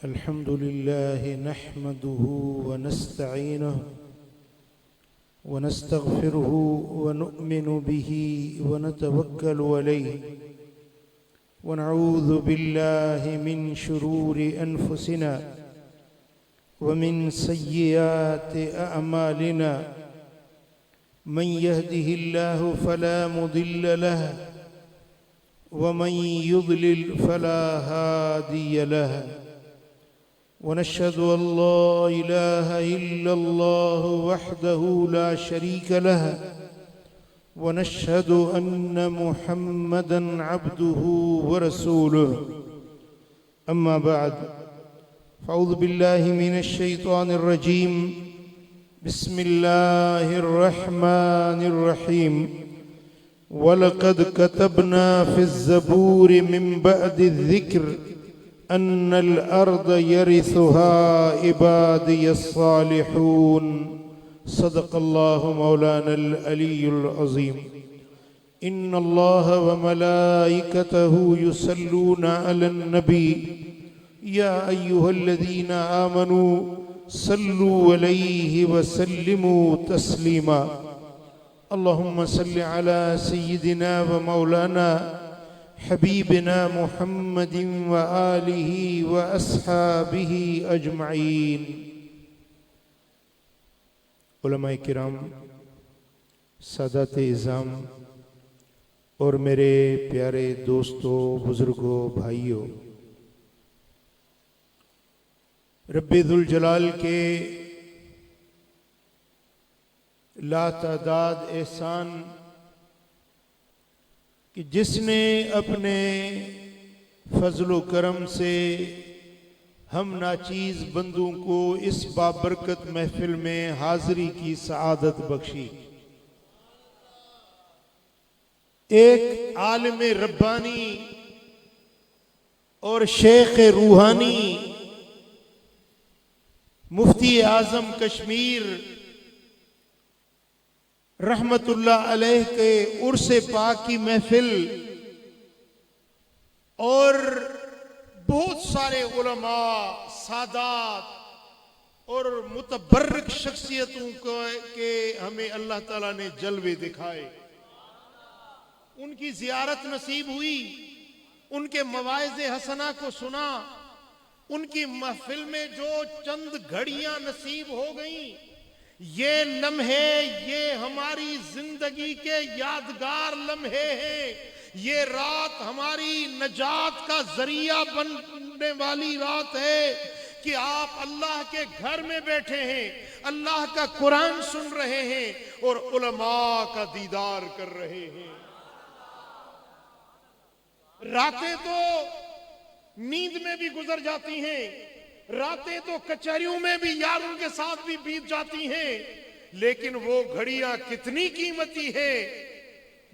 الحمد لله نحمده ونستعينه ونستغفره ونؤمن به ونتوكل عليه ونعوذ بالله من شرور أنفسنا ومن سيئات أعمالنا من يهده الله فلا مضل له ومن يضلل فلا هادي له ونشهد أن لا إله إلا الله وحده لا شريك له ونشهد أن محمدًا عبده ورسوله أما بعد فأعوذ بالله من الشيطان الرجيم بسم الله الرحمن الرحيم ولقد كتبنا في الزبور من بعد الذكر أن الأرض يرثها عبادي الصالحون صدق الله مولانا العلي العظيم إن الله وملائكته يصلون على النبي يا أيها الذين آمنوا صلوا عليه وسلموا تسليما اللهم صل على سيدنا ومولانا حبیبنا محمد وآلہ وأصحابہ اجمعین۔ علماء کرام، سادات اعظام اور میرے پیارے دوستوں، بزرگوں، بھائیوں، رب ذوالجلال کے لا تعداد احسان کہ جس نے اپنے فضل و کرم سے ہم ناچیز بندوں کو اس بابرکت محفل میں حاضری کی سعادت بخشی، ایک عالم ربانی اور شیخ روحانی مفتی اعظم کشمیر رحمت اللہ علیہ کے عرس پاک کی محفل اور بہت سارے علماء، سادات اور متبرک شخصیتوں کے ہمیں اللہ تعالیٰ نے جلوے دکھائے، ان کی زیارت نصیب ہوئی، ان کے مواعظ حسنہ کو سنا، ان کی محفل میں جو چند گھڑیاں نصیب ہو گئیں، یہ لمحے، یہ ہماری زندگی کے یادگار لمحے ہیں۔ یہ رات ہماری نجات کا ذریعہ بننے والی رات ہے کہ آپ اللہ کے گھر میں بیٹھے ہیں، اللہ کا قرآن سن رہے ہیں اور علماء کا دیدار کر رہے ہیں۔ راتیں تو نیند میں بھی گزر جاتی ہیں، راتیں تو کچہریوں میں بھی یاروں کے ساتھ بھی بیت جاتی ہیں، لیکن وہ گھڑیاں کتنی قیمتی ہیں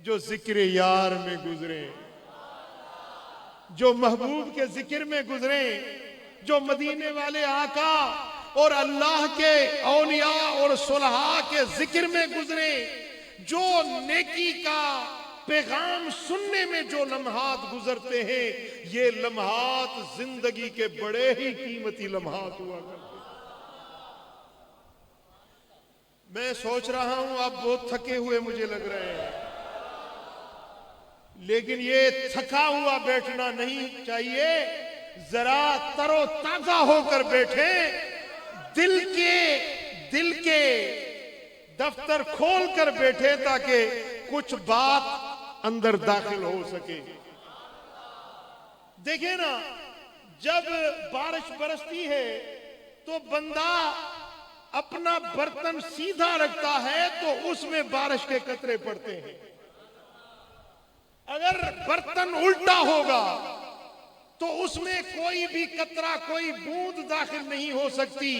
جو ذکر یار میں گزریں، جو محبوب کے ذکر میں گزریں، جو مدینے والے آقا اور اللہ کے اولیاء اور صلحاء کے ذکر میں گزریں، جو نیکی کا پیغام سننے میں جو لمحات گزرتے ہیں، یہ لمحات زندگی کے بڑے ہی قیمتی لمحات ہوا کرتے ہیں۔ میں سوچ رہا ہوں آپ بہت تھکے ہوئے مجھے لگ رہے ہیں، لیکن یہ تھکا ہوا بیٹھنا نہیں چاہیے، ذرا تر و تازہ ہو کر بیٹھیں، دل کے دفتر کھول کر بیٹھے تاکہ کچھ بات اندر داخل ہو سکے۔ دیکھیں نا، جب بارش برستی ہے تو بندہ اپنا برتن سیدھا رکھتا ہے تو اس میں بارش کے قطرے پڑتے ہیں، اگر برتن الٹا ہوگا تو اس میں کوئی بھی قطرہ، کوئی بوند داخل نہیں ہو سکتی۔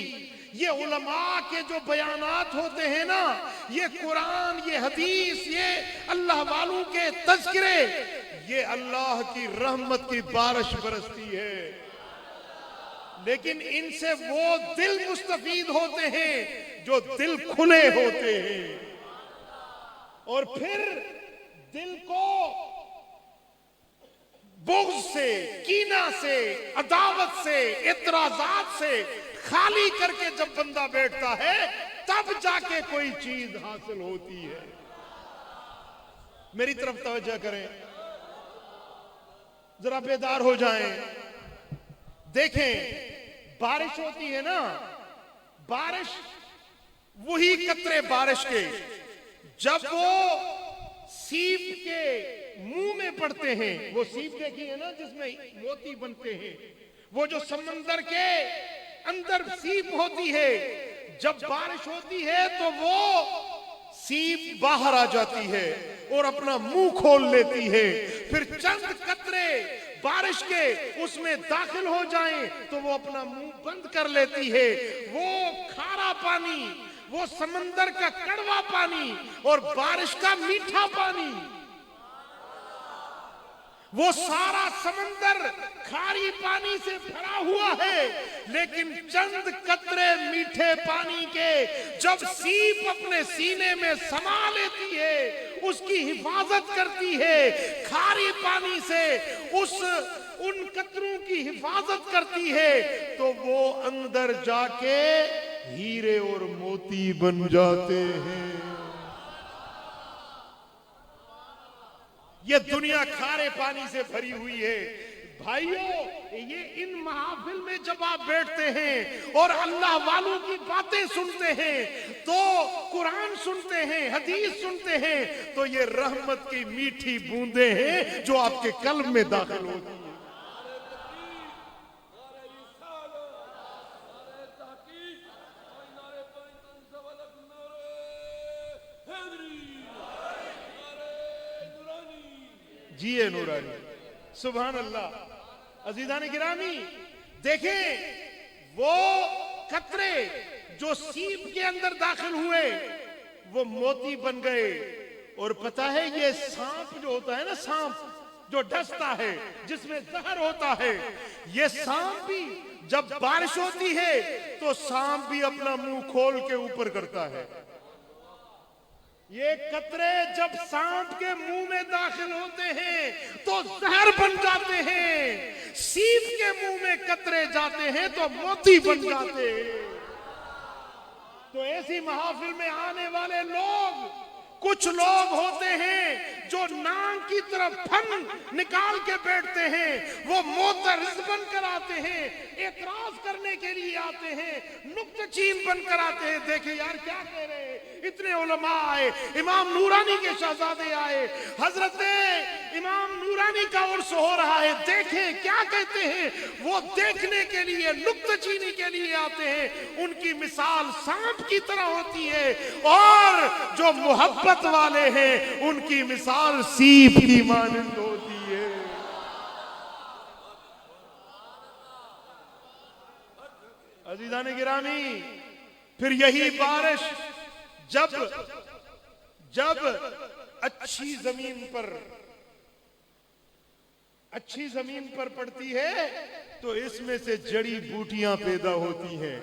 یہ علماء کے جو بیانات ہوتے ہیں نا، یہ قرآن، یہ حدیث، یہ اللہ والوں کے تذکرے، یہ اللہ کی رحمت کی بارش برستی ہے، لیکن ان سے وہ دل مستفید ہوتے ہیں جو دل کھلے ہوتے ہیں، اور پھر دل کو بغض سے، کینہ سے، عداوت سے، اعتراضات سے خالی کر کے جب بندہ بیٹھتا ہے تب جا کے کوئی چیز حاصل ہوتی ہے۔ میری طرف توجہ کریں، ذرا بیدار ہو جائیں۔ دیکھیں، بارش ہوتی ہے نا، بارش، وہی قطرے بارش کے جب وہ سیپ کے منہ میں پڑتے ہیں، وہ سیپ دیکھی ہے نا جس میں موتی بنتے ہیں، وہ جو سمندر کے اندر سیپ ہوتی ہے، جب بارش ہوتی ہے تو وہ سیپ باہر آ جاتی ہے اور اپنا منہ کھول لیتی ہے، پھر چند قطرے بارش کے اس میں داخل ہو جائیں تو وہ اپنا منہ بند کر لیتی ہے۔ وہ کھارا پانی، وہ سمندر کا کڑوا پانی اور بارش کا میٹھا پانی، وہ سارا سمندر کھاری پانی سے بھرا ہوا ہے، لیکن چند قطرے میٹھے پانی کے جب سیپ اپنے سینے میں سما لیتی ہے، اس کی حفاظت کرتی ہے، کھاری پانی سے ان قطروں کی حفاظت کرتی ہے، تو وہ اندر جا کے ہیرے اور موتی بن جاتے ہیں۔ یہ دنیا کھارے پانی سے بھری ہوئی ہے۔ بھائیوں، یہ ان محافل میں جب آپ بیٹھتے ہیں اور اللہ والوں کی باتیں سنتے ہیں، تو قرآن سنتے ہیں، حدیث سنتے ہیں، تو یہ رحمت کی میٹھی بوندیں ہیں جو آپ کے قلب میں داخل ہوتی ہیں۔ جی نورانی، سبحان اللہ۔ عزیزان گرامی، دیکھیں، وہ قطرے جو سیپ کے اندر داخل ہوئے وہ موتی بن گئے، اور پتہ ہے یہ سانپ جو ہوتا ہے نا، سانپ جو ڈستا ہے جس میں زہر ہوتا ہے، یہ سانپ بھی جب بارش ہوتی ہے تو سانپ بھی اپنا منہ کھول کے اوپر کرتا ہے۔ یہ قطرے جب سانپ کے منہ میں داخل ہوتے ہیں تو زہر بن جاتے ہیں، سیپ کے منہ میں قطرے جاتے ہیں تو موتی بن جاتے ہیں۔ تو ایسی محافل میں آنے والے لوگ، کچھ لوگ ہوتے ہیں جو ناک کی طرف پھن نکال کے بیٹھتے ہیں، وہ معترض بن کر آتے ہیں، اعتراض کرنے کے لیے آتے ہیں، نکتہ چین بن کر آتے ہیں۔ دیکھیں یار کیا کہہ رہے ہیں، اتنے علماء آئے، امام نورانی کے شہزادے آئے، حضرت امام نورانی کا عرس ہو رہا ہے، دیکھیں کیا کہتے ہیں۔ وہ دیکھنے کے لیے، نکتہ چینی کے لیے آتے ہیں۔ ان کی مثال سانپ کی طرح ہوتی ہے، اور جو محبت والے ہیں ان کی مثال سیپ کی مانند ہوتی ہے۔ عزیزان گرامی، پھر یہی بارش جب اچھی زمین پر پڑتی ہے تو اس میں سے جڑی بوٹیاں پیدا ہوتی ہیں،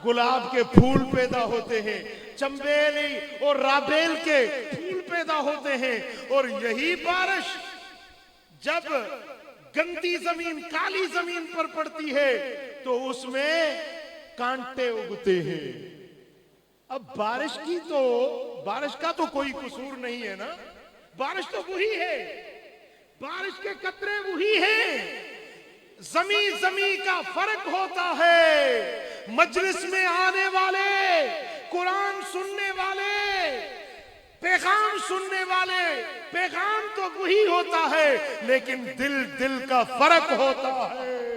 گلاب کے پھول پیدا ہوتے ہیں، چنبیلی اور رابیل کے پھول پیدا ہوتے ہیں، اور یہی بارش جب گندی زمین، کالی زمین پر پڑتی ہے تو اس میں کانٹے اگتے ہیں۔ اب بارش کا تو کوئی قصور نہیں ہے نا، بارش تو وہی ہے، بارش کے قطرے وہی ہیں، زمین کا فرق ہوتا ہے۔ مجلس میں آنے والے، قرآن سننے والے، پیغام سننے والے، پیغام تو وہی ہوتا ہے، لیکن دل کا فرق ہوتا ہے۔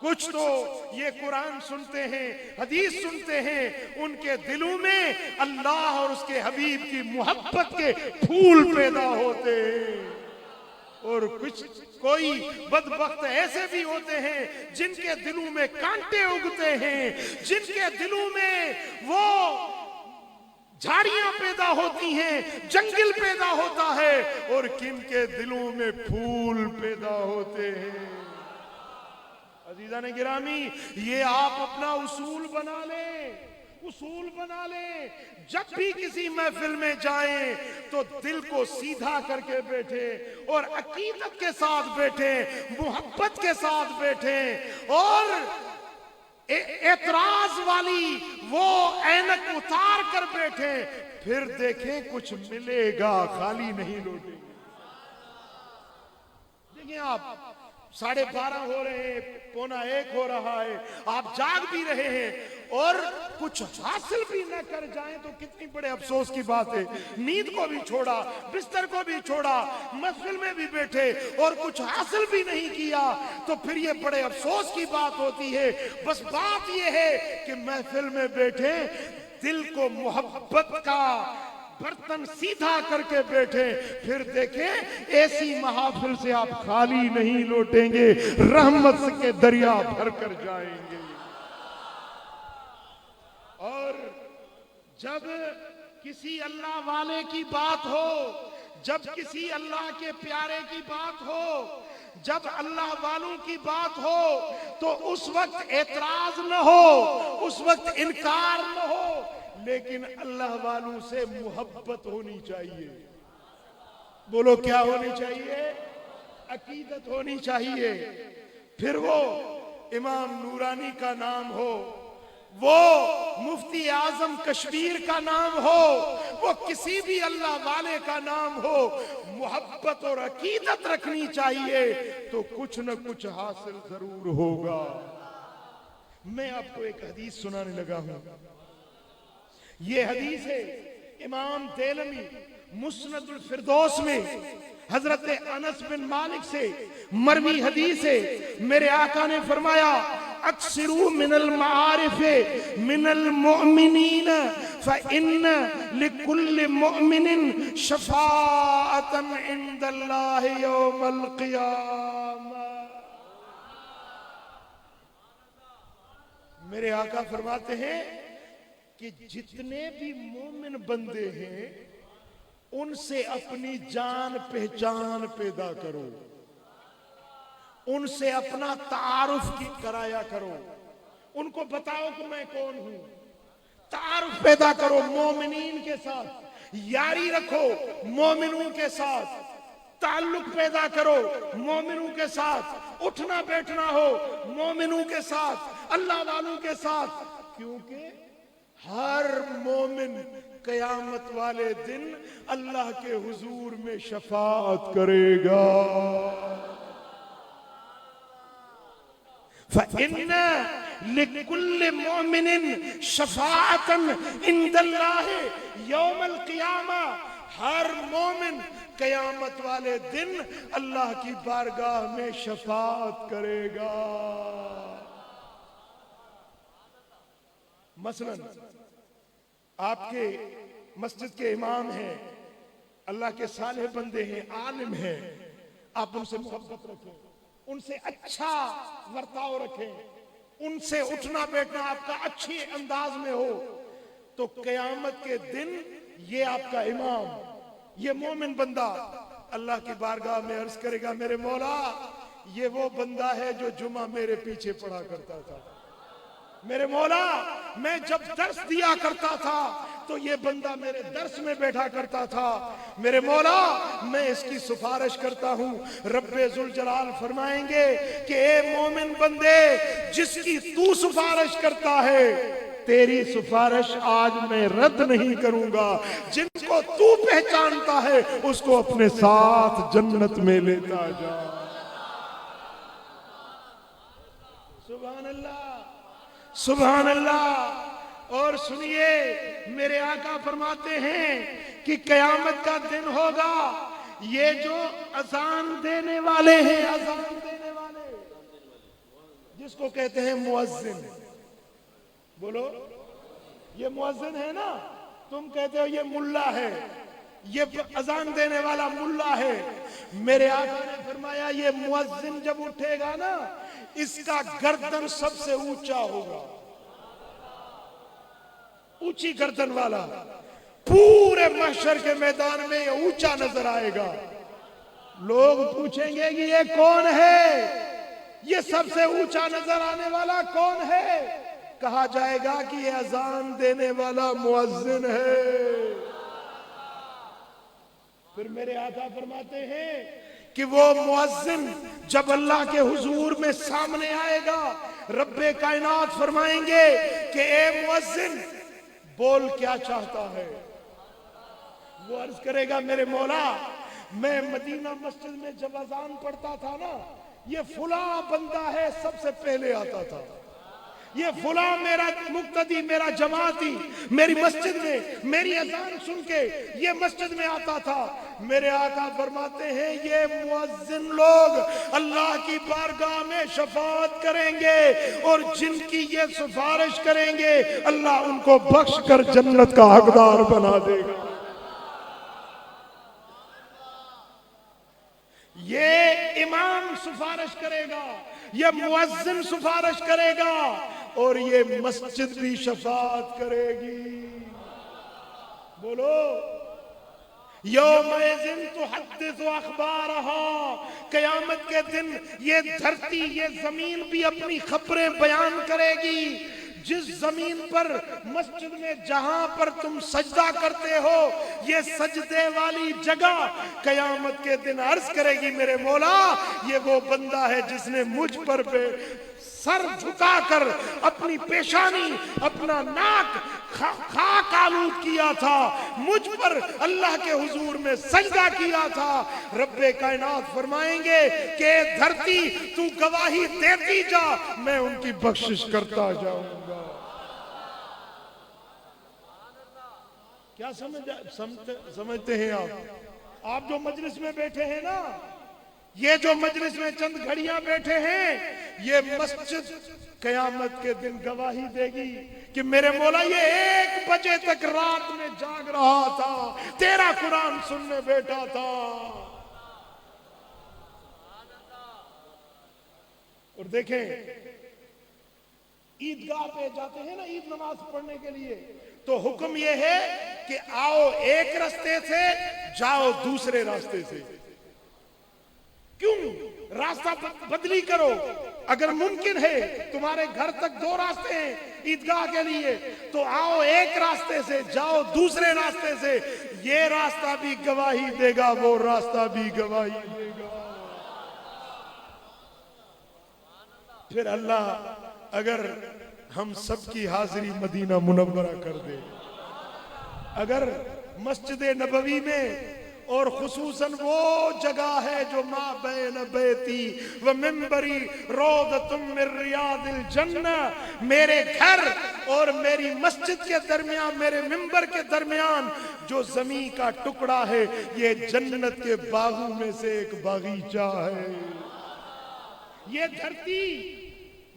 کچھ تو یہ قرآن سنتے ہیں، حدیث سنتے ہیں، ان کے دلوں میں اللہ اور اس کے حبیب کی محبت کے پھول پیدا ہوتے ہیں، اور کوئی بدبخت ایسے بھی ہوتے ہیں جن کے دلوں میں کانٹے اگتے ہیں، جن کے دلوں میں وہ جھاڑیاں پیدا ہوتی ہیں، جنگل پیدا ہوتا ہے، اور کن کے دلوں میں پھول پیدا ہوتے ہیں۔ عزیزان گرامی، یہ آپ اپنا اصول بنا لیں، اصول بنا لیں، جب بھی کسی محفل میں جائیں تو دل کو سیدھا کر کے بیٹھیں اور عقیدت کے ساتھ بیٹھیں، محبت کے ساتھ بیٹھیں، اور اعتراض والی وہ اینک اتار کر بیٹھیں، پھر دیکھیں کچھ ملے گا، خالی نہیں لوٹیں گے۔ دیکھیں آپ 12:30 ہو رہے ہیں، 12:45 ہو رہا ہے، آپ جاگ بھی رہے ہیں اور کچھ حاصل بھی نہ کر جائیں تو کتنی بڑے افسوس کی بات ہے۔ نیند کو بھی چھوڑا، بستر کو بھی چھوڑا، محفل میں بھی بیٹھے اور کچھ حاصل بھی نہیں کیا تو پھر یہ بڑے افسوس کی بات ہوتی ہے۔ بس بات یہ ہے کہ محفل میں بیٹھے، دل کو محبت کا برتن سیدھا کر کے بیٹھے، پھر دیکھیں ایسی محافل سے آپ خالی نہیں لوٹیں گے، رحمت کے دریا بھر کر جائیں گے۔ اور جب کسی اللہ والے کی بات ہو، جب کسی اللہ کے پیارے کی بات ہو، جب اللہ والوں کی بات ہو تو اس وقت اعتراض نہ ہو، اس وقت انکار نہ ہو، لیکن اللہ والوں سے محبت ہونی چاہیے۔ بولو کیا ہونی چاہیے؟ عقیدت ہونی چاہیے۔ پھر وہ امام نورانی کا نام ہو، وہ مفتی اعظم کشمیر کا نام ہو، وہ کسی بھی اللہ والے کا نام ہو، محبت اور عقیدت رکھنی چاہیے تو کچھ نہ کچھ حاصل ضرور ہوگا۔ میں آپ کو ایک حدیث سنانے لگا ہوں، یہ حدیث ہے امام دیلمی مسند الفردوس میں حضرت انس بن مالک سے مروی حدیث ہے۔ میرے آقا نے فرمایا اکثروا من المعارف من المؤمنین فإن لكل مؤمن شفاعة عند اللہ یوم القیامہ۔ میرے آقا فرماتے ہیں کہ جتنے بھی مومن بندے ہیں ان سے اپنی جان پہچان پیدا کرو، ان سے اپنا تعارف کرایا کرو، ان کو بتاؤ کہ میں کون ہوں، تعارف پیدا کرو مومنین کے ساتھ، یاری رکھو مومنوں کے ساتھ، تعلق پیدا کرو مومنوں کے ساتھ، اٹھنا بیٹھنا ہو مومنوں کے ساتھ، اللہ والوں کے ساتھ، کیونکہ ہر مومن قیامت والے دن اللہ کے حضور میں شفاعت کرے گا۔ فَإِنَّ لِكُلِّ مُؤْمِنٍ شَفَاعَةً عِنْدَ اللَّهِ يَوْمَ الْقِيَامَةِ، ہر مومن قیامت والے دن اللہ کی بارگاہ میں شفاعت کرے گا۔ مثلاً آپ کے مسجد کے امام ہیں، اللہ کے صالح بندے ہیں، عالم ہیں، آپ ان سے محبت رکھیں، ان سے اچھا ورتاؤ رکھیں، ان سے اٹھنا بیٹھنا آپ کا اچھی انداز میں ہو، تو قیامت کے دن یہ آپ کا امام، یہ مومن بندہ اللہ کی بارگاہ میں عرض کرے گا میرے مولا یہ وہ بندہ ہے جو جمعہ میرے پیچھے پڑھا کرتا تھا، میرے مولا میں جب درس دیا کرتا تھا تو یہ بندہ میرے درس میں بیٹھا کرتا تھا، میرے مولا میں اس کی سفارش کرتا ہوں۔ رب ذوالجلال فرمائیں گے کہ اے مومن بندے جس کی تو سفارش کرتا ہے تیری سفارش آج میں رد نہیں کروں گا، جن کو تو پہچانتا ہے اس کو اپنے ساتھ جنت میں لیتا جا۔ سبحان اللہ، سبحان اللہ۔ اور سنیے میرے آقا فرماتے ہیں کہ قیامت کا دن ہوگا، یہ جو اذان دینے والے ہیں، اذان دینے والے جس کو کہتے ہیں مؤذن، بولو یہ مؤذن ہے نا، تم کہتے ہو یہ ملا ہے، یہ اذان دینے والا ملا ہے، میرے آقا نے فرمایا یہ مؤذن جب اٹھے گا نا اس کا گردن سب سے اونچا ہوگا، اونچی گردن والا، پورے محشر کے میدان میں یہ اونچا نظر آئے گا۔ لوگ پوچھیں گے کہ یہ کون ہے، یہ سب سے اونچا نظر آنے والا کون ہے؟ کہا جائے گا کہ یہ اذان دینے والا مؤذن ہے۔ پھر میرے آقا فرماتے ہیں کہ وہ مؤذن جب اللہ کے حضور میں سامنے آئے گا، رب کائنات فرمائیں گے کہ اے مؤذن بول کیا چاہتا ہے؟ وہ عرض کرے گا میرے مولا میں مدینہ مسجد میں جب اذان پڑھتا تھا نا، یہ فلاں بندہ ہے سب سے پہلے آتا تھا، یہ فلاں میرا مقتدی، میرا جماعتی میری مسجد میں میری اذان سن کے یہ مسجد میں آتا تھا۔ میرے آقا فرماتے ہیں یہ مؤذن لوگ اللہ کی بارگاہ میں شفاعت کریں گے، اور جن کی یہ سفارش کریں گے اللہ ان کو بخش کر جنت کا حقدار بنا دے گا۔ یہ امام سفارش کرے گا، یہ مؤذن سفارش کرے گا، اور یہ مسجد بھی شفاعت کرے گی۔ بولو یومئذ تحدث اخبارها، قیامت کے دن یہ دھرتی یہ زمین بھی اپنی خبریں بیان کرے گی۔ جس زمین پر مسجد میں جہاں پر تم سجدہ کرتے ہو یہ سجدے والی جگہ قیامت کے دن عرض کرے گی میرے مولا یہ وہ بندہ ہے جس نے مجھ پر سر جھکا کر اپنی پیشانی اپنا ناک خاک آلود کیا تھا، مجھ پر اللہ کے حضور میں سجدہ کیا تھا۔ رب کائنات فرمائیں گے کہ دھرتی تو گواہی دیتی جا، میں ان کی بخشش کرتا جاؤں گا۔ کیا سمجھتے ہیں آپ جو مجلس میں بیٹھے ہیں نا، یہ جو مجلس میں چند گھڑیاں بیٹھے ہیں، یہ مسجد قیامت کے دن گواہی دے گی کہ میرے مولا یہ 1 بجے تک رات میں جاگ رہا تھا، تیرا قرآن سننے بیٹھا تھا۔ اور دیکھیں عیدگاہ پہ جاتے ہیں نا عید نماز پڑھنے کے لیے، تو حکم یہ ہے کہ آؤ ایک راستے سے جاؤ دوسرے راستے سے۔ کیوں؟ راستہ بدلی کرو۔ اگر ممکن ہے تمہارے گھر تک 2 راستے ہیں عیدگاہ کے لیے تو آؤ ایک راستے سے جاؤ دوسرے راستے سے، یہ راستہ بھی گواہی دے گا وہ راستہ بھی گواہی دے گا۔ پھر اللہ اگر ہم سب کی حاضری مدینہ منورہ کر دے، اگر مسجد نبوی میں، اور خصوصاً وہ جگہ ہے جو ما بین بیتی و منبری روضۃ من ریاض الجنہ، میرے گھر اور میری مسجد کے درمیان، میرے منبر کے درمیان جو زمین کا ٹکڑا ہے یہ جنت کے باغوں میں سے ایک باغیچہ ہے۔ یہ دھرتی،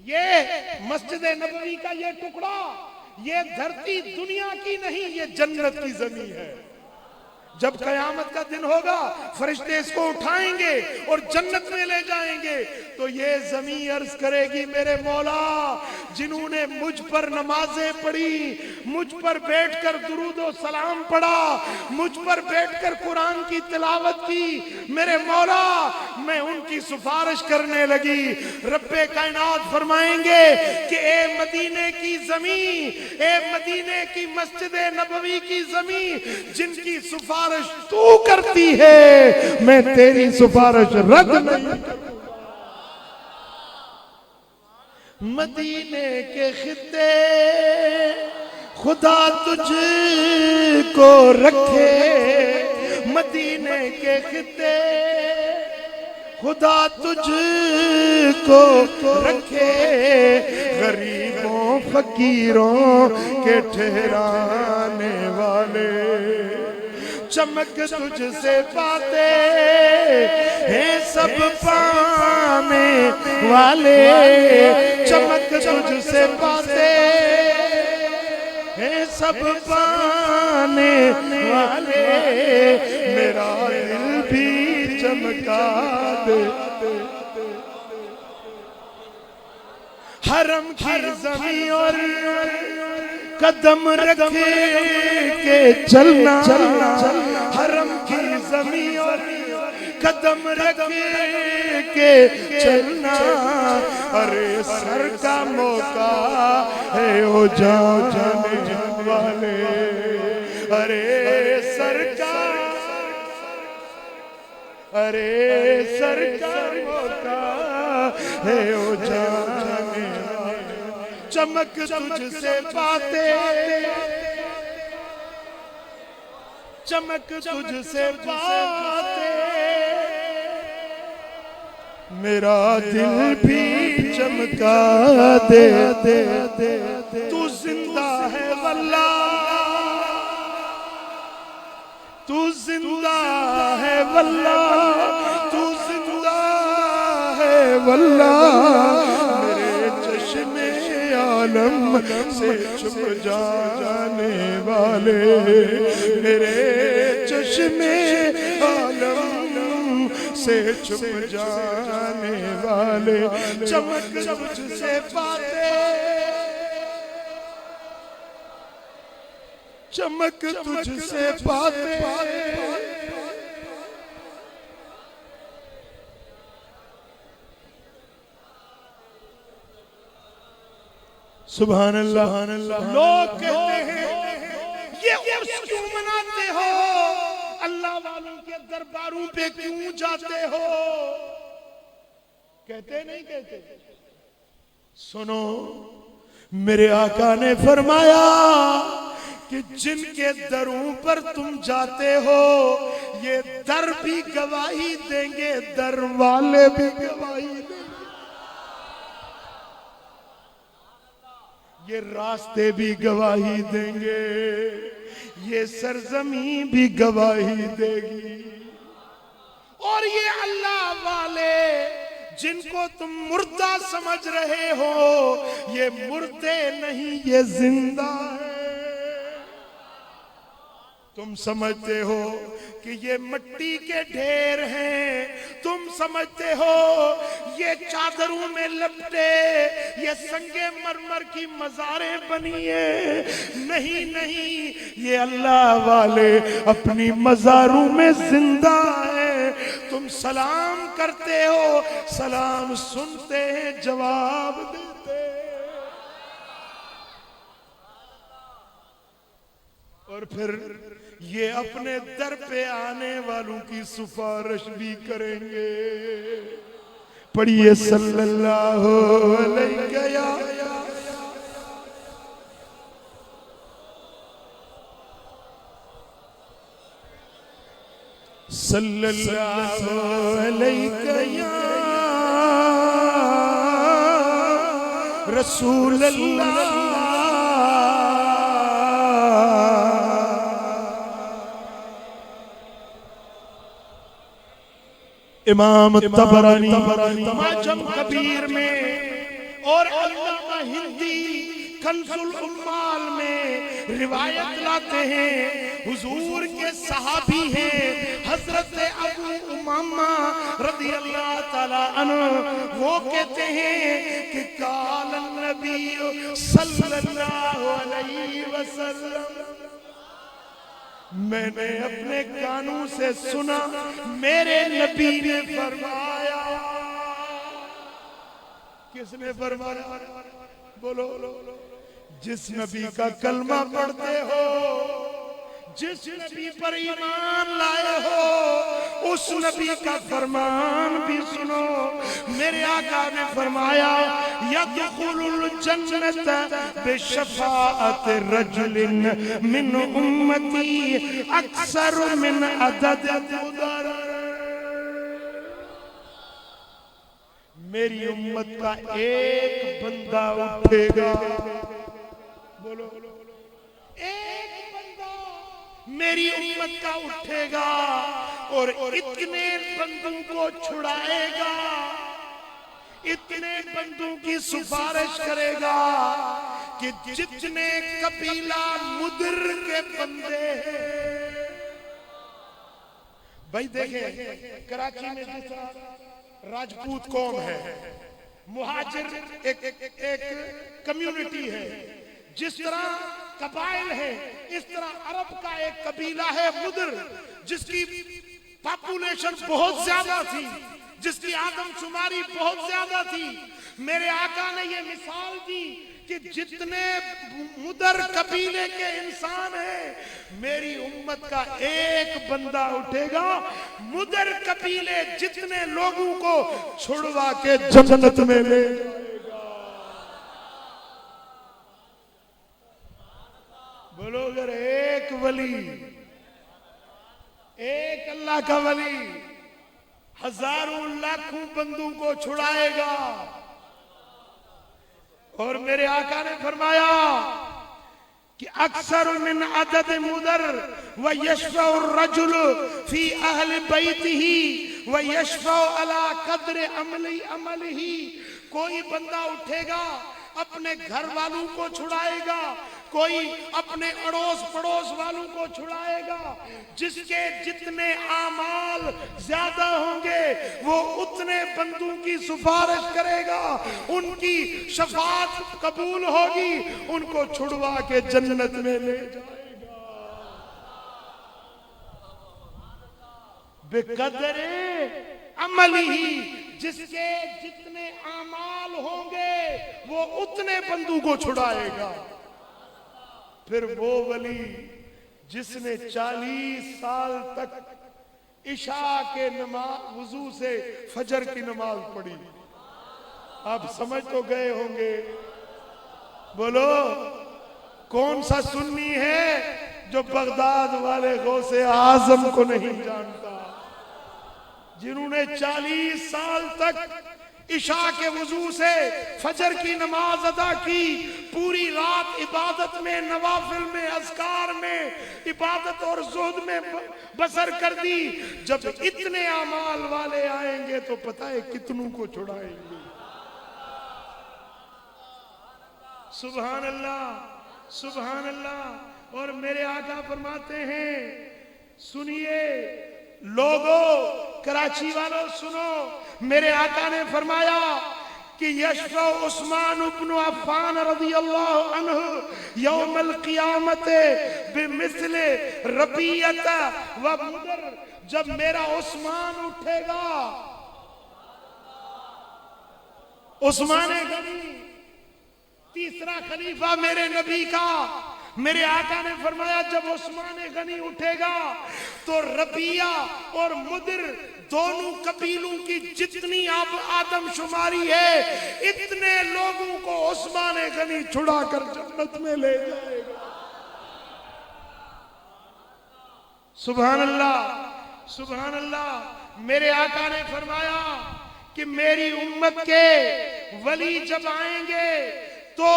یہ مسجد نبوی کا یہ ٹکڑا، یہ دھرتی دنیا کی نہیں، یہ جنت کی زمین ہے۔ جب قیامت کا دن ہوگا فرشتے اس کو اٹھائیں گے اور جنت میں لے جائیں گے تو یہ زمین عرض کرے گی میرے مولا جنہوں نے مجھ پر نمازیں پڑھی، مجھ پر بیٹھ کر درود و سلام پڑھا، مجھ پر بیٹھ کر قرآن کی تلاوت کی، میرے مولا میں ان کی سفارش کرنے لگی۔ رب کائنات فرمائیں گے کہ اے مدینے کی زمین، اے مدینے کی مسجد نبوی کی زمین جن کی سفارش تو کرتی ہے میں تیری سفارش رد نہیں کروں۔ مدینے کے خطے خدا تجھ کو رکھے، مدینے کے خطے خدا تجھ کو رکھے، غریبوں فقیروں کے ٹھہرانے والے، چمک تجھ سے پاتے ہیں سب پانے والے، چمک تجھ سے پاتے ہیں سب پانے والے، میرا دل بھی چمکا دے۔ حرم کی زمین اور قدم رکھ کے چلنا، حرم کی زمین اور قدم رکھ کے چلنا، ارے سر کا موقع ہے او جانے والے، ارے سر کا موقع ہے او جانے والے، چمک تجھ سے باتیں، چمک تجھ سے باتیں، میرا دل بھی چمکا دے، تو زندہ ہے واللہ، تو زندہ ہے واللہ، تو زندہ ہے واللہ، میرے چشم عالم سے چھپ جانے والے، میرے چشم عالم سے چھپ جانے والے، چمک تجھ سے باتیں، چمک تجھ سے باتیں، سبحان اللہ۔ لوگ کہتے ہیں یہ عرس کیوں مناتے ہو، اللہ والوں کے درباروں پہ کیوں جاتے ہو، کہتے نہیں کہتے؟ سنو، میرے آقا نے فرمایا کہ جن کے دروں پر تم جاتے ہو یہ در بھی گواہی دیں گے، در والے بھی گواہی دیں گے، یہ راستے بھی گواہی دیں گے، یہ سرزمین بھی گواہی دے گی، اور یہ اللہ والے جن کو تم مردہ سمجھ رہے ہو یہ مردے نہیں، یہ زندہ ہے۔ تم سمجھتے ہو کہ یہ مٹی کے ڈھیر ہیں، تم سمجھتے ہو یہ چادروں میں لپٹے یہ سنگ مرمر کی مزاریں بنی ہیں، نہیں نہیں، یہ اللہ والے اپنی مزاروں میں زندہ ہیں۔ تم سلام کرتے ہو، سلام سنتے ہیں، جواب دیتے ہیں، اور پھر یہ اپنے در پہ آنے والوں کی سفارش بھی کریں گے۔ پڑھیے صلی اللہ علیہ یا صلی اللہ علیہ یا رسول اللہ۔ امام طبرانی معجم کبیر میں اور علامہ ہندی کنز العمال میں روایت لاتے ہیں، حضور کے صحابی ہیں حضرت ابو امامہ رضی اللہ تعالیٰ عنہ، وہ کہتے ہیں کہ قال النبی صلی اللہ علیہ وسلم، میں نے اپنے کانوں سے سنا میرے نبی نے فرمایا۔ کس نے فرمایا؟ بولو، جس نبی کا کلمہ پڑھتے ہو، جس نبی پر ایمان لائے ہو، اس نبی کا فرمان بھی سنو۔ میرے آقا نے فرمایا یدخل الجنت بشفاعت رجل من امتی اکثر من عدد مدر، میری امت کا ایک بندہ اٹھے گا، بولو، ایک بندہ میری امت کا اٹھے گا اور اتنے بندوں کو چھڑائے گا، اتنے بندوں کی سفارش کرے گا کہ جتنے قبیلہ مدر کے بندے ہیں۔ بھائی دیکھیں کراچی میں جیسا راجپوت قوم ہے، مہاجر ایک کمیونٹی ہے، جس طرح قبائل ہے اس طرح عرب کا ایک قبیلہ ہے مدر، جس کی پاپولیشن بہت زیادہ تھی، جس کی آدم شماری بہت زیادہ تھی، میرے آقا نے یہ مثال دی کہ جتنے مدر قبیلے کے انسان ہیں، میری امت کا ایک بندہ اٹھے گا، مدر قبیلے جتنے لوگوں کو چھڑوا کے جنت میں لے جائے گا۔ بولو اگر ایک ولی، ایک اللہ کا ولی ہزاروں لاکھوں بندوں کو چھڑائے گا، اور میرے آقا نے فرمایا کہ اکثر من عدد مدر ویشفع الرجل فی اہل بیتہ ویشفع علی قدر عملہ، کوئی بندہ اٹھے گا اپنے گھر والوں کو چھڑائے گا، کوئی اپنے اڑوس پڑوس والوں کو چھڑائے گا، جس کے جتنے اعمال زیادہ ہوں گے وہ اتنے بندوں کی سفارش کرے گا، ان کی شفاعت قبول ہوگی، ان کو چھڑوا کے جنت میں لے جائے گا۔ بقدر عملہ، جس کے جتنے اعمال ہوں گے وہ اتنے بندوں کو چھڑائے گا۔ پھر وہ ولی جس نے 40 سال تک عشاء کے نماز وضو سے فجر کی نماز پڑھی، آپ سمجھ تو گئے ہوں گے، بولو کون سا سنی ہے جو بغداد والے غوث اعظم کو نہیں جانتا، جنہوں نے 40 سال تک عشاء کے وضو سے فجر کی نماز ادا کی، پوری رات عبادت میں، نوافل میں، اذکار میں، عبادت اور زہد میں بسر کر دی۔ جب اتنے اعمال والے آئیں گے تو پتہ ہے کتنوں کو چھڑائیں گے۔ سبحان اللہ، سبحان اللہ۔ اور میرے آقا فرماتے ہیں، سنیے لوگو، کراچی والوں سنو، میرے آقا نے فرمایا کہ یشفع عثمان بن عفان رضی اللہ عنہ یوم القیامت بمثل ربیعت و مدر، جب میرا عثمان اٹھے گا، عثمان غنی تیسرا خلیفہ میرے نبی کا، میرے آقا نے فرمایا جب عثمان غنی اٹھے گا تو ربیہ اور مدر دونوں قبیلوں کی جتنی آدم شماری ہے، اتنے لوگوں کو عثمان غنی چھڑا کر جنت میں لے جائے گا۔ سبحان اللہ، سبحان اللہ۔ میرے آقا نے فرمایا کہ میری امت کے ولی جب آئیں گے تو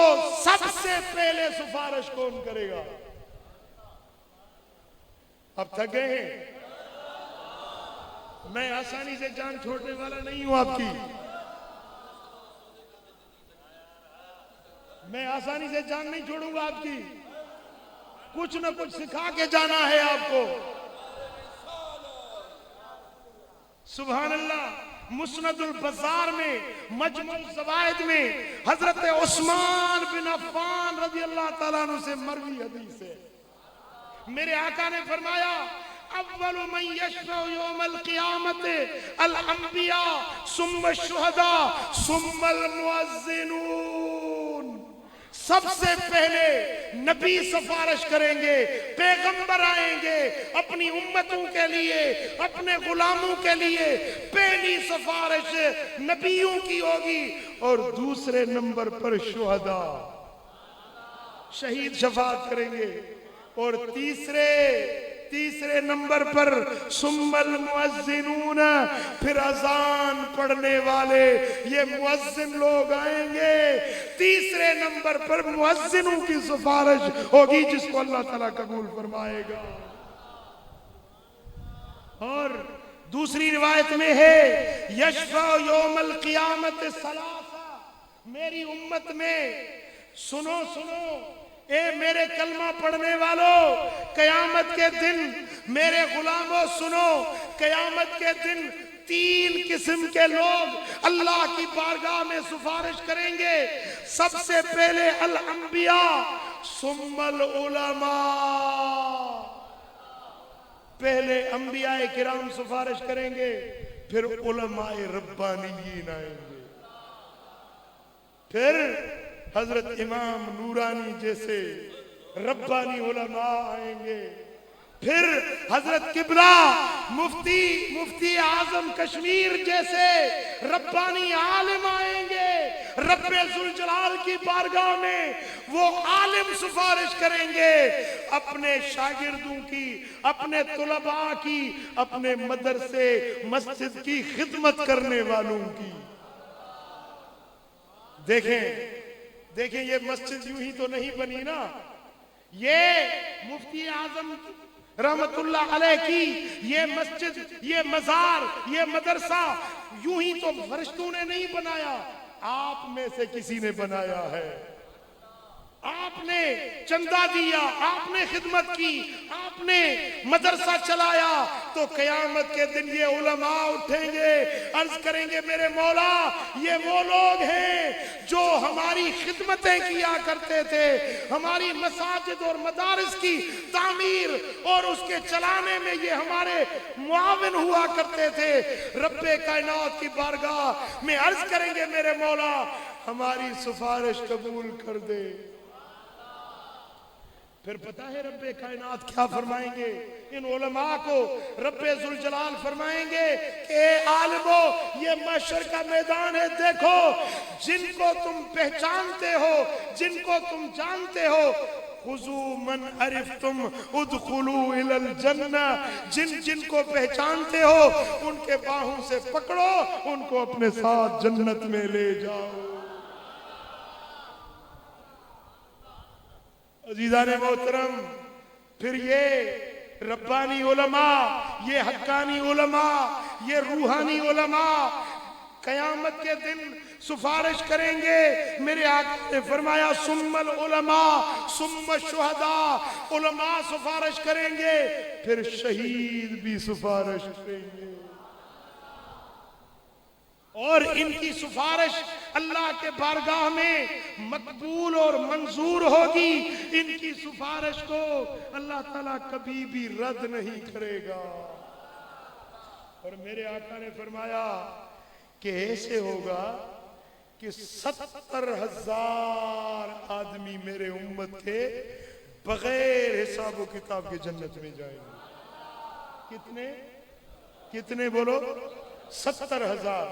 سب سے پہلے سفارش کون کرے گا؟ اب تھک گئے ہیں؟ میں آسانی سے جان چھوڑنے والا نہیں ہوں آپ کی، میں آسانی سے جان نہیں چھوڑوں گا آپ کی، کچھ نہ کچھ سکھا کے جانا ہے آپ کو۔ سبحان اللہ۔ مسند البزار میں، مجمع الزوائد میں حضرت عثمان بن عفان رضی اللہ تعالیٰ عنہ سے مروی حدیث ہے، میرے آقا نے فرمایا اول من یشفع یوم القیامت الانبیاء ثم الشہداء ثم المؤذنون، سب سے پہلے نبی سفارش کریں گے، پیغمبر آئیں گے اپنی امتوں کے لیے، اپنے غلاموں کے لیے، پہلی سفارش نبیوں کی ہوگی، اور دوسرے نمبر پر شہداء، شہید شفاعت کریں گے، اور تیسرے نمبر پر ثم المؤذنون، پھر اذان پڑھنے والے یہ مؤذن لوگ آئیں گے، تیسرے نمبر پر مؤذنوں کی سفارش ہوگی جس کو اللہ تعالیٰ قبول فرمائے گا۔ اور دوسری روایت میں ہے یشفع یوم القیامت ثلاثہ، میری امت میں سنو اے میرے کلمہ پڑھنے والوں، قیامت کے دن میرے غلاموں سنو، قیامت کے دن 3 قسم کے لوگ اللہ کی بارگاہ میں سفارش کریں گے۔ سب سے پہلے الانبیاء ثم العلماء، پہلے انبیاء کرام سفارش کریں گے، پھر علماء ربانیین آئیں گے، پھر حضرت امام نورانی جیسے ربانی علماء آئیں گے، پھر حضرت قبلہ مفتی اعظم کشمیر جیسے ربانی عالم آئیں گے۔ رب ذوالجلال کی بارگاہ میں وہ عالم سفارش کریں گے اپنے شاگردوں کی، اپنے طلباء کی، اپنے مدرسے مسجد کی خدمت کرنے والوں کی۔ دیکھیں یہ مسجد یوں ہی تو نہیں بنی نا، یہ مفتی اعظم رحمت اللہ علیہ کی یہ مسجد، یہ مزار، یہ مدرسہ یوں ہی تو فرشتوں نے نہیں بنایا، آپ میں سے کسی نے بنایا ہے۔ آپ نے چندہ دیا، آپ نے خدمت کی، آپ نے مدرسہ چلایا، تو قیامت کے دن یہ علماء اٹھیں گے، عرض کریں گے میرے مولا یہ وہ لوگ ہیں جو ہماری خدمتیں کیا کرتے تھے، ہماری مساجد اور مدارس کی تعمیر اور اس کے چلانے میں یہ ہمارے معاون ہوا کرتے تھے۔ رب کائنات کی بارگاہ میں عرض کریں گے میرے مولا ہماری سفارش قبول کر دے۔ پھر پتہ ہے رب کائنات کیا فرمائیں گے ان علماء کو؟ رب ذوالجلال فرمائیں گے کہ اے عالمو یہ محشر کا میدان ہے، دیکھو جن کو تم پہچانتے ہو، جن کو تم جانتے ہو، خذوا من عرفتم ادخلوا الی الجنہ، جن کو پہچانتے ہو ان کے باہوں سے پکڑو، ان کو اپنے ساتھ جنت میں لے جاؤ۔ عزیزان محترم، پھر یہ ربانی علماء، یہ حقانی علماء، یہ روحانی علماء قیامت کے دن سفارش کریں گے۔ میرے آقا نے فرمایا ثم العلماء ثم الشہداء، علماء سفارش کریں گے، پھر شہید بھی سفارش کریں گے، اور ان کی سفارش اللہ کے بارگاہ میں مقبول اور منظور ہوگی۔ ان کی سفارش کو اللہ تعالیٰ کبھی بھی رد نہیں کرے گا۔ اور میرے آقا نے فرمایا کہ ایسے ہوگا کہ 70,000 آدمی میرے امت کے بغیر حساب و کتاب کے جنت میں جائیں گے۔ کتنے بولو؟ 70,000۔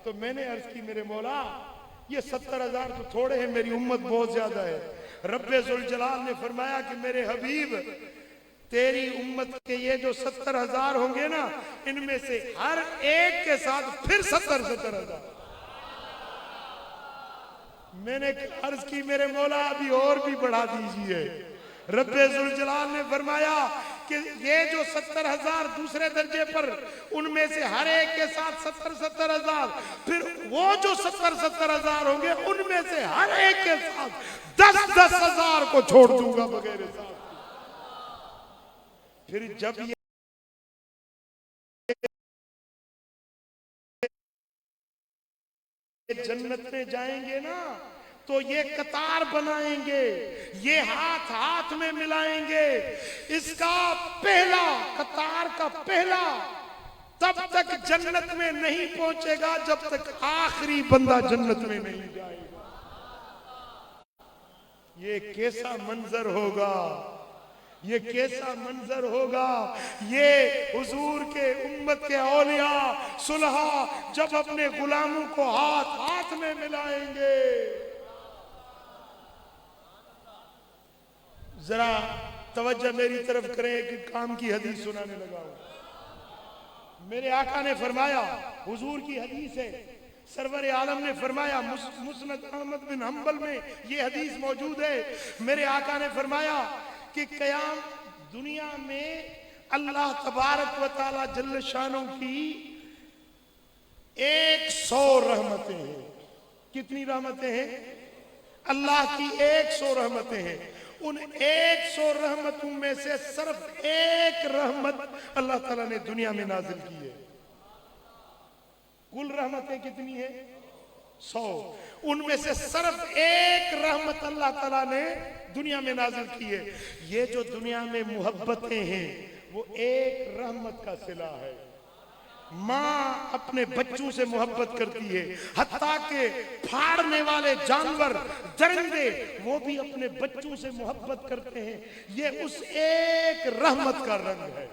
تو میں نے عرض کی میرے مولا یہ 70,000 تو تھوڑے ہیں، میری امت بہت زیادہ ہے۔ رب ذوالجلال نے فرمایا کہ میرے حبیب تیری امت کے یہ جو 70,000 ہوں گے نا، ان میں سے ہر ایک کے ساتھ پھر 70,000۔ میں نے عرض کی میرے مولا ابھی اور بھی بڑھا دیجئے۔ رب ذوالجلال نے فرمایا کہ یہ جو 70,000 دوسرے درجے پر، ان میں سے ہر ایک کے ساتھ 70,000، پھر وہ جو 70,000 ہوں گے ان میں سے ہر ایک کے ساتھ 10,000 کو چھوڑ دوں گا بغیر حساب۔ پھر جب یہ جنت میں جائیں گے نا تو یہ قطار بنائیں گے، یہ ہاتھ ہاتھ میں ملائیں گے۔ اس کا پہلا قطار کا پہلا تب تک جنت میں نہیں پہنچے گا جب تک آخری بندہ جنت میں نہیں جائے گا۔ یہ کیسا منظر ہوگا، یہ کیسا منظر ہوگا، یہ حضور کے امت کے اولیاء صلحاء جب اپنے غلاموں کو ہاتھ ہاتھ میں ملائیں گے۔ ذرا توجہ میری طرف کریں، ایک کام کی حدیث سنانے لگا ہوں۔ میرے آقا نے فرمایا، حضور کی حدیث ہے، سرور عالم نے فرمایا، مسند احمد بن حنبل میں یہ حدیث موجود ہے۔ میرے آقا نے فرمایا کہ قیام دنیا میں اللہ تبارک و تعالی جل شانوں کی 100 رحمتیں ہیں۔ کتنی رحمتیں ہیں؟ اللہ کی 100 رحمتیں ہیں۔ ان 100 رحمتوں میں سے صرف ایک رحمت اللہ تعالیٰ نے دنیا میں نازل کی ہے۔ کل رحمتیں کتنی ہیں؟ 100۔ ان میں سے صرف ایک رحمت اللہ تعالیٰ نے دنیا میں نازل کی ہے۔ یہ جو دنیا میں محبتیں ہیں وہ ایک رحمت کا صلہ ہے۔ ماں اپنے بچوں سے محبت کرتی ہے، حتیٰ کہ پھاڑنے والے جانور، درندے، وہ بھی اپنے بچوں سے محبت کرتے ہیں۔ یہ اس ایک رحمت کا رنگ ہے۔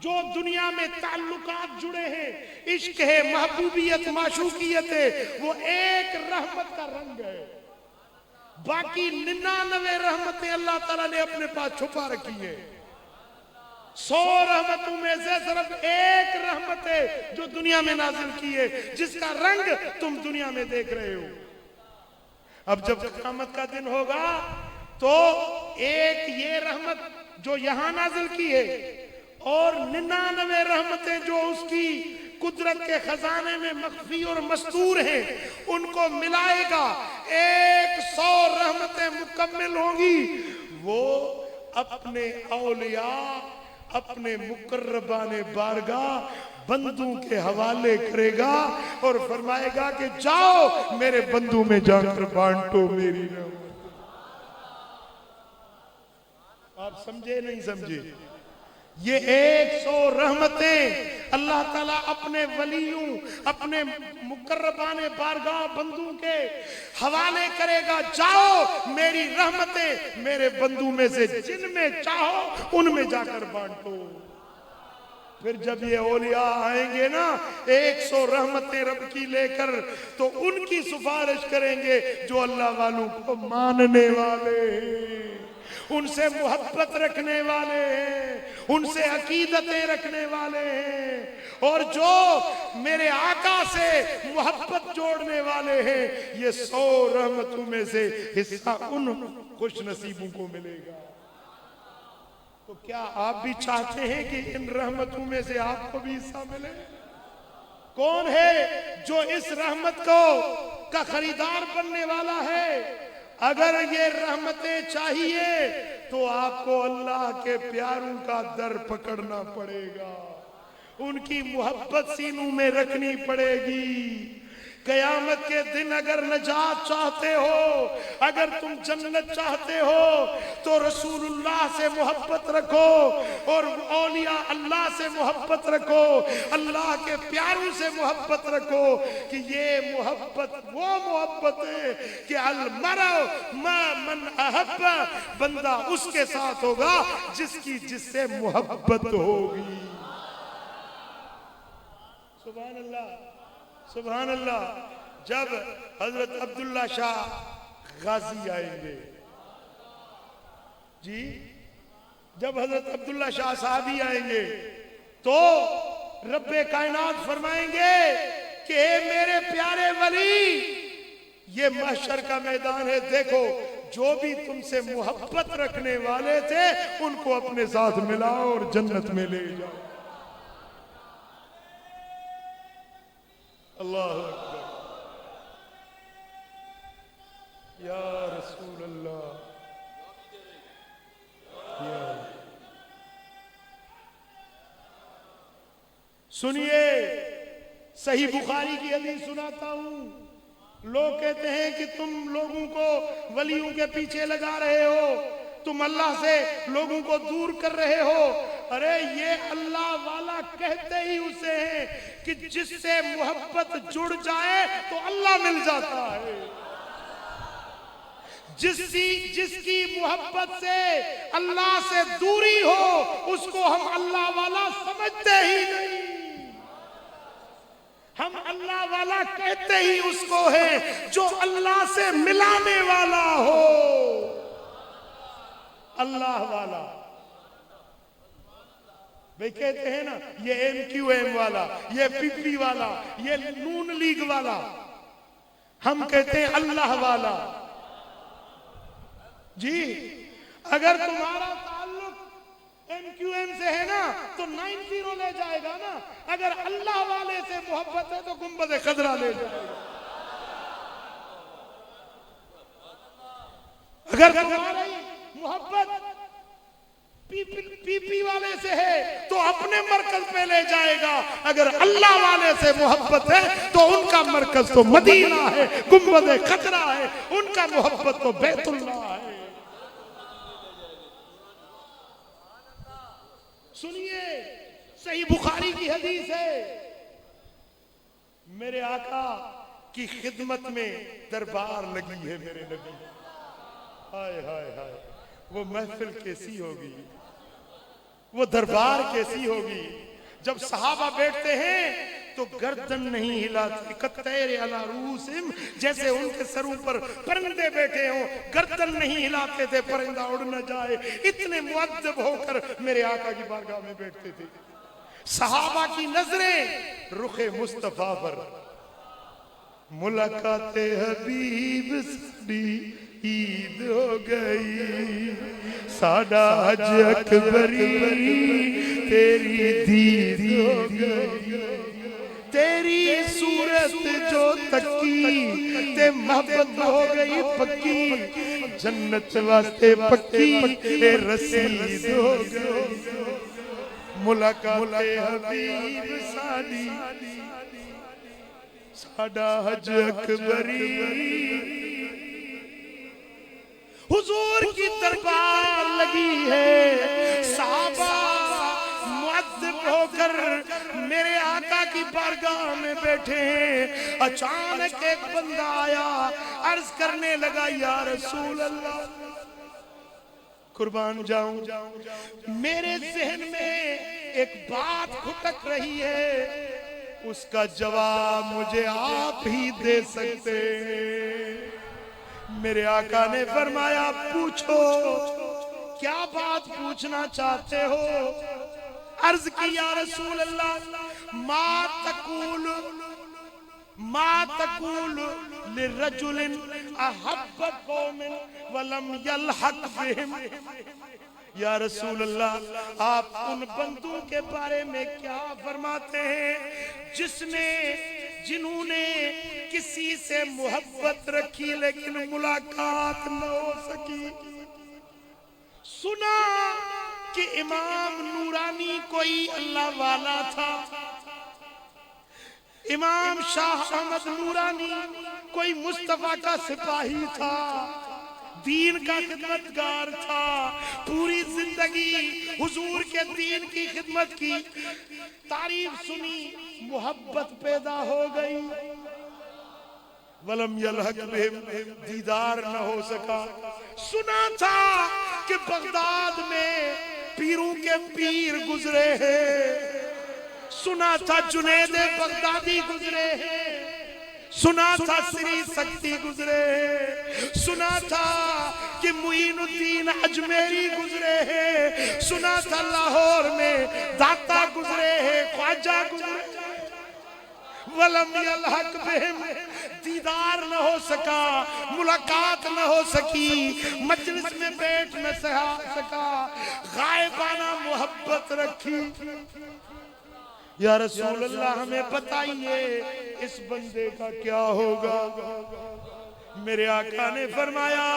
جو دنیا میں تعلقات جڑے ہیں، عشق ہے، محبوبیت، معشوقیت ہے، وہ ایک رحمت کا رنگ ہے۔ باقی 99 رحمتیں اللہ تعالیٰ نے اپنے پاس چھپا رکھی ہیں۔ 100 رحمتوں میں سے صرف ایک رحمت ہے جو دنیا میں نازل کی ہے، جس کا رنگ تم دنیا میں دیکھ رہے ہو۔ اب جب قیامت کا دن ہوگا تو ایک یہ رحمت جو یہاں نازل کی ہے اور 99 رحمتیں جو اس کی قدرت کے خزانے میں مخفی اور مستور ہیں، ان کو ملائے گا، 100 رحمتیں مکمل ہوں گی۔ وہ اپنے اولیاء، اپنے مقربان بارگاہ بندوں کے حوالے کرے گا اور فرمائے گا کہ جاؤ میرے بندوں میں جا کر بانٹو میری رحمت۔ آپ سمجھے نہیں سمجھے؟ یہ 100 رحمتیں اللہ تعالیٰ اپنے ولیوں، اپنے مقربان بارگاہ بندوں کے حوالے کرے گا، جاؤ میری رحمتیں میرے بندوں میں سے جن میں چاہو ان میں جا کر بانٹو۔ پھر جب یہ اولیاء آئیں گے نا 100 رحمتیں رب کی لے کر، تو ان کی سفارش کریں گے جو اللہ والوں کو ماننے والے ہیں، ان سے محبت رکھنے والے ہیں، ان سے عقیدتیں رکھنے والے ہیں، اور جو میرے آقا سے محبت جوڑنے والے ہیں۔ یہ 100 رحمتوں میں سے حصہ ان خوش نصیبوں کو ملے گا۔ تو کیا آپ بھی چاہتے ہیں کہ ان رحمتوں میں سے آپ کو بھی حصہ ملے؟ کون ہے جو اس رحمت کا خریدار بننے والا ہے؟ اگر یہ رحمتیں چاہیے تو آپ کو اللہ کے پیاروں کا در پکڑنا پڑے گا، ان کی محبت سینوں میں رکھنی پڑے گی۔ قیامت کے دن اگر نجات چاہتے ہو، اگر تم جنت چاہتے ہو، تو رسول اللہ سے محبت رکھو اور اولیاء اللہ سے محبت رکھو، اللہ کے پیاروں سے محبت رکھو، کہ یہ محبت وہ محبت ہے کہ المرء مع من احب، بندہ اس کے ساتھ ہوگا جس سے محبت ہوگی۔ سبحان اللہ، سبحان اللہ۔ جب حضرت عبداللہ شاہ غازی آئیں گے، جی جب حضرت عبداللہ شاہ صاحبی آئیں گے تو رب کائنات فرمائیں گے کہ اے میرے پیارے ولی، یہ محشر کا میدان ہے، دیکھو جو بھی تم سے محبت رکھنے والے تھے ان کو اپنے ساتھ ملاؤ اور جنت میں لے جاؤ۔ اللہ اکبر، یا رسول اللہ، سنیے صحیح بخاری کی حدیث سناتا ہوں۔ لوگ کہتے ہیں کہ تم لوگوں کو ولیوں کے پیچھے لگا رہے ہو، تم اللہ سے لوگوں کو دور کر رہے ہو۔ ارے یہ اللہ والا کہتے ہی اسے ہیں کہ جس سے محبت جڑ جائے تو اللہ مل جاتا ہے۔ جس کی محبت سے اللہ سے دوری ہو اس کو ہم اللہ والا سمجھتے ہی نہیں، ہم اللہ والا کہتے ہی اس کو ہے جو اللہ سے ملانے والا ہو۔ اللہ والا بھئی کہتے ہیں نا یہ ایم کیو ایم والا، یہ پی پی والا، یہ نون لیگ والا، ہم کہتے ہیں اللہ والا۔ جی اگر تمہارا تعلق ایم کیو ایم سے ہے نا تو 9-0 لے جائے گا نا، اگر اللہ والے سے محبت ہے تو گنبد خضرا لے جائے گا۔ اگر تمہاری محبت پی پی والے سے ہے تو اپنے مرکز پہ لے جائے گا، اگر اللہ والے سے محبت ہے تو ان کا مرکز تو مدینہ ہے، گنبد خضرا ہے، ان کا محبت تو بیت اللہ ہے۔ سنیے صحیح بخاری کی حدیث ہے، میرے آقا کی خدمت میں دربار لگی ہے میرے نبی، ہائے ہائے ہائے، وہ محفل کیسی ہوگی، وہ دربار کیسی ہوگی، جب صحابہ بیٹھتے ہیں تو گردن نہیں ہلاتے، کطیر علی رؤوسہم، جیسے ان کے سروں پر پرندے بیٹھے ہوں، گردن نہیں ہلاتے تھے پرندہ اڑ نہ جائے، اتنے مؤدب ہو کر میرے آقا کی بارگاہ میں بیٹھتے تھے۔ صحابہ کی نظریں رخ مصطفیٰ پر، ملاقات حبیب ساڈی عید ہو گئی، ساڈا حج اکبری تیری دید ہو گئی، تیری صورت جو تکی تے محبت ہو گئی پکی، جنت واسطے پکی تے رسید ہو گئی، ملاقات حبیب ساڈی ساڈا حج اکبری، حضور کی دربار لگی ہے، صحابہ مؤدب ہو کر میرے آقا کی بارگاہ میں بیٹھے ہیں، اچانک ایک بندہ آیا، عرض کرنے لگا یا رسول اللہ، قربان جاؤں میرے ذہن میں ایک بات کھٹک رہی ہے، اس کا جواب مجھے آپ ہی دے سکتے ہیں۔ میرے آقا نے فرمایا پوچھو، کیا بات پوچھنا چاہتے ہو؟ عرض کی یا رسول اللہ، ما تقول للرجل احب قوم ولم يلحق بهم، یا رسول اللہ آپ ان بندوں کے بارے میں کیا فرماتے ہیں جنہوں نے کسی سے محبت رکھی لیکن ملاقات نہ ہو سکی؟ سنا کہ امام نورانی کوئی اللہ والا تھا، امام شاہ احمد نورانی کوئی مصطفیٰ کا سپاہی تھا، دین کا خدمتگار تھا، پوری زندگی حضور کے دین کی خدمت کی، تعریف سنی، محبت پیدا ہو گئی، ولم یلحق بہم، دیدار نہ ہو سکا۔ سنا تھا کہ بغداد میں پیروں کے پیر گزرے ہیں، سنا تھا جنید بغدادی گزرے ہیں، سنا تھا سری سکتی گزرے ہیں، سنا تھا کہ معین الدین اجمیری گزرے ہیں، سنا تھا لاہور میں داتا گزرے ہیں، خواجہ گزرے ہیں، ولم یلحق بہم، دیدار نہ ہو سکا، ملاقات نہ ہو سکی، مجلس میں بیٹھ نہ سکا، غائبانہ محبت رکھی۔ یا رسول اللہ ہمیں بتائیے اس بندے کا کیا ہوگا؟ میرے آقا نے فرمایا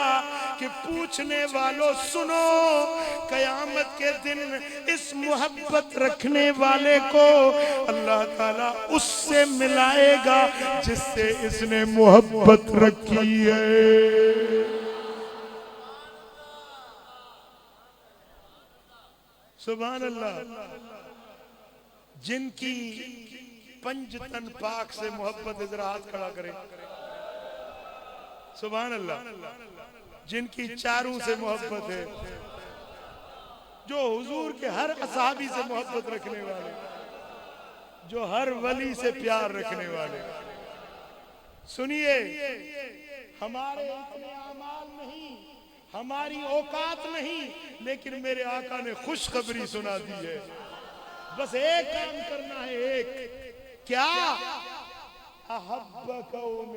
کہ پوچھنے والوں سنو، قیامت کے دن اس محبت رکھنے والے کو اللہ تعالیٰ اس سے ملائے گا جس سے اس نے محبت رکھی ہے۔ سبحان اللہ، جن کی پنجتن پاک سے محبت، ذرا ہاتھ کھڑا کریں، سبحان اللہ، جن کی چاروں سے محبت ہے، جو حضور کے ہر اصحابی سے محبت رکھنے والے، جو ہر ولی سے پیار رکھنے والے۔ سنیے، ہمارے اتنے اعمال نہیں، ہماری اوقات نہیں، لیکن میرے آقا نے خوشخبری سنا دی ہے، بس ایک کام کرنا ہے، ایک کیا؟ احب قوم،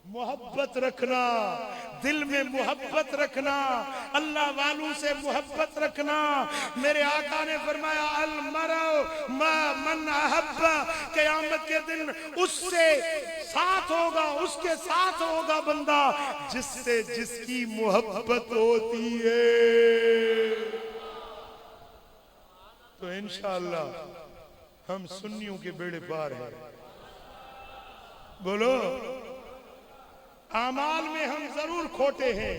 محبت رکھنا، دل میں محبت رکھنا، اللہ والوں سے محبت رکھنا۔ میرے آقا نے فرمایا المرء من احب، قیامت کے دن اس سے ساتھ ہوگا، اس کے ساتھ ہوگا بندہ جس سے جس کی محبت ہوتی ہے۔ تو انشاءاللہ ہم سنیوں کے بیڑے پار ہیں، بولو۔ اعمال میں ہم ضرور کھوٹے ہیں،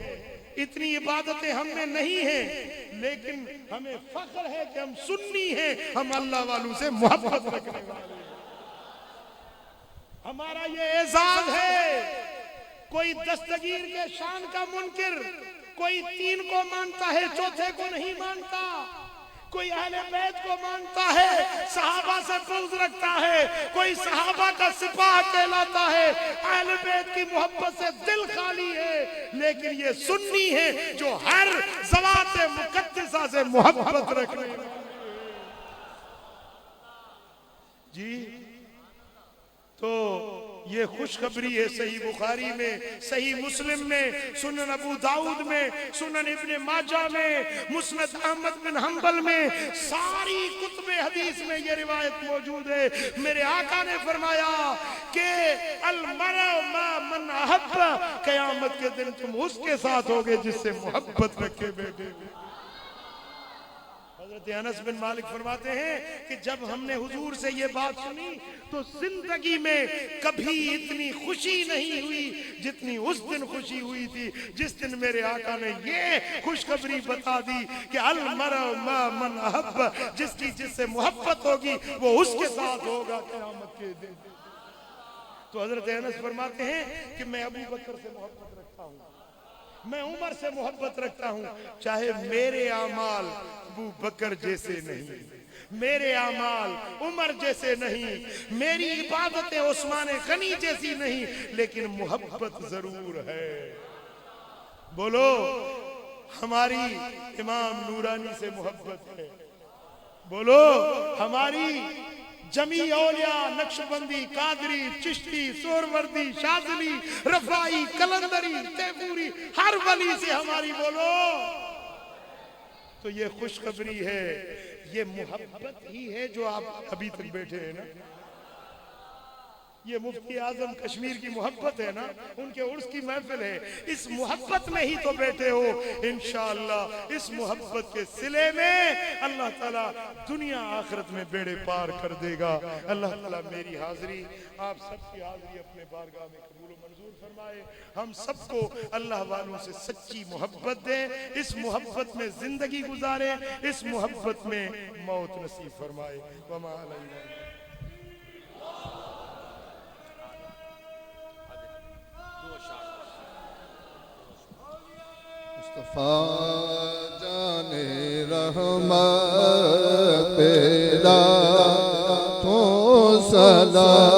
اتنی عبادتیں ہم میں نہیں ہیں، لیکن ہمیں فخر ہے کہ ہم سنی ہیں، ہم اللہ والوں سے محبت رکھنے والے ہیں۔ ہمارا یہ اعزاز ہے، کوئی دستگیر کے شان کا منکر، کوئی تین کو مانتا ہے چوتھے کو نہیں مانتا، کوئی اہل بیت کو مانتا ہے صحابہ سے بغض رکھتا ہے، کوئی صحابہ کا سپاہ کہلاتا ہے، اہل بیت کی محبت سے دل خالی ہے، لیکن یہ سنی ہے جو ہر ذوات مقدسہ سے محبت رکھنے والے۔ جی تو یہ خوشخبری ہے صحیح بخاری میں، صحیح مسلم میں، سنن ابو داؤد میں، سنن ابن ماجہ میں، مسند احمد بن حنبل میں، ساری کتب حدیث میں یہ روایت موجود ہے۔ میرے آقا نے فرمایا کہ المرء ما من احب، قیامت کے دن تم اس کے ساتھ ہوگے جس سے محبت رکھے بیٹھے۔ حضرت انس بن مالک فرماتے ہیں کہ جب ہم نے حضور سے یہ بات سنی تو زندگی میں کبھی اتنی خوشی نہیں ہوئی جتنی اس دن خوشی ہوئی تھی جس دن میرے آقا نے یہ خوشخبری بتا دی کہ المرء ما من احب، جس کی جس سے محبت ہوگی وہ اس کے ساتھ ہوگا قیامت کے دن۔ تو حضرت انس فرماتے ہیں کہ میں ابو بکر سے محبت رکھتا ہوں، میں عمر سے محبت رکھتا ہوں، چاہے میرے اعمال ابو بکر جیسے نہیں، میرے اعمال عمر جیسے نہیں، میری عبادتیں عثمان غنی جیسی نہیں، لیکن محبت ضرور ہے۔ بولو ہماری امام نورانی سے محبت ہے، بولو ہماری جمیع اولیاء نقشبندی، قادری، چشتی، سہروردی، شاذلی، رفاعی، کلندری، تیموری، ہر ولی سے ہماری بولو۔ تو یہ خوشخبری ہے، یہ محبت ہی ہے جو آپ ابھی تک بیٹھے ہیں نا، یہ مفتی اعظم کشمیر کی محبت ہے نا، ان کے عرس کی محفل ہے، اس محبت میں ہی تو بیٹھے ہو۔ انشاءاللہ اس محبت کے صلے میں اللہ تعالیٰ دنیا آخرت میں بیڑے پار کر دے گا۔ اللہ تعالیٰ میری حاضری، آپ سب کی حاضری اپنے بارگاہ میں قبول و منظور فرمائے، ہم سب کو اللہ والوں سے سچی محبت دے، اس محبت میں زندگی گزارے، اس محبت میں موت نصیب فرمائے۔ وما علینا مصطفیٰ جان رحمت پیدا تو سلام